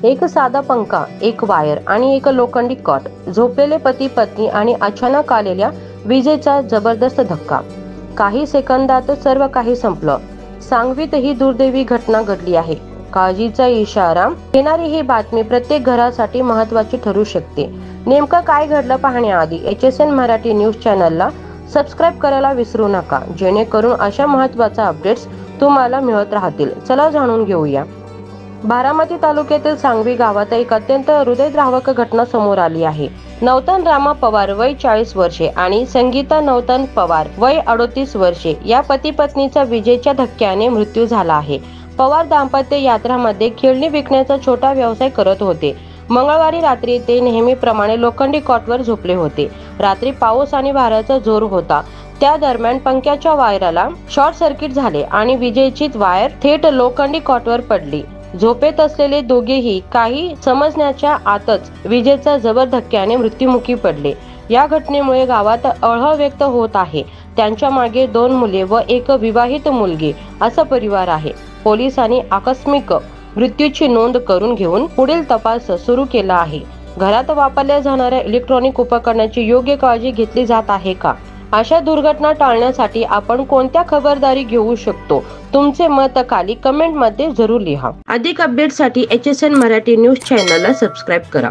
एक साधा पंखा, एक वायर आणि एक लोखंडी कॉट, झोपलेले पती पत्नी आणि अचानक आलेल्या विजेचा जबरदस्त धक्का. काही सेकंदात सर्व काही संपलं. सांगवीत ही दुर्दैवी घटना घडली आहे. काळजीचा इशारा देणारी ही बातमी प्रत्येक घरासाठी महत्त्वाची ठरू शकते. नेमकं काय घडलं पाहण्याआधी HSN मराठी न्यूज चॅनलला सबस्क्राईब करायला विसरू नका, जेणेकरून अशा महत्त्वाच्या अपडेट्स तुम्हाला मिळत राहतील. चला जाणून घेऊया. बारामती तालुक्यातील सांगवी गावात एक अत्यंत हृदयद्रावक घटना समोर आली आहे. नवतन रामा पवार वय 40 वर्षे आणि संगीता नवतन पवार वय 38 वर्षे या पती पत्नीचा विजेच्या धक्क्याने मृत्यू झाला आहे. पवार दाम्पत्य यात्रामध्ये खेळणी विकण्याचा छोटा व्यवसाय करत होते. मंगळवारी रात्री ते नेहमीप्रमाणे लोखंडी कॉटवर झोपले होते. रात्री पाऊस आणि वाऱ्याचा जोर होता. त्या दरम्यान पंख्याच्या वायराला शॉर्ट सर्किट झाले आणि विजेची वायर थेट लोखंडी कॉटवर पडली. झोपेत असलेले दोघेही काही समजण्याच्या आतच विजेच्या जबर धक्क्याने मृत्युमुखी पडले. या घटनेमुळे गावात अळहळ व्यक्त होत आहे. त्यांच्या मागे 2 मुले व एक विवाहित मुलगी असा परिवार आहे. पोलिसांनी आकस्मिक मृत्यूची नोंद करून घेऊन पुढील तपास सुरू केला आहे. घरात वापरल्या जाणाऱ्या इलेक्ट्रॉनिक उपकरणाची योग्य काळजी घेतली जात आहे का? अशा दुर्घटना टाळण्यासाठी आपण कोणत्या खबरदारी घेऊ शकतो? तुमचे मत खाली कमेंट मध्ये जरूर लिहा. अधिक अपडेटसाठी HSN मराठी न्यूज चॅनलला सबस्क्राईब करा.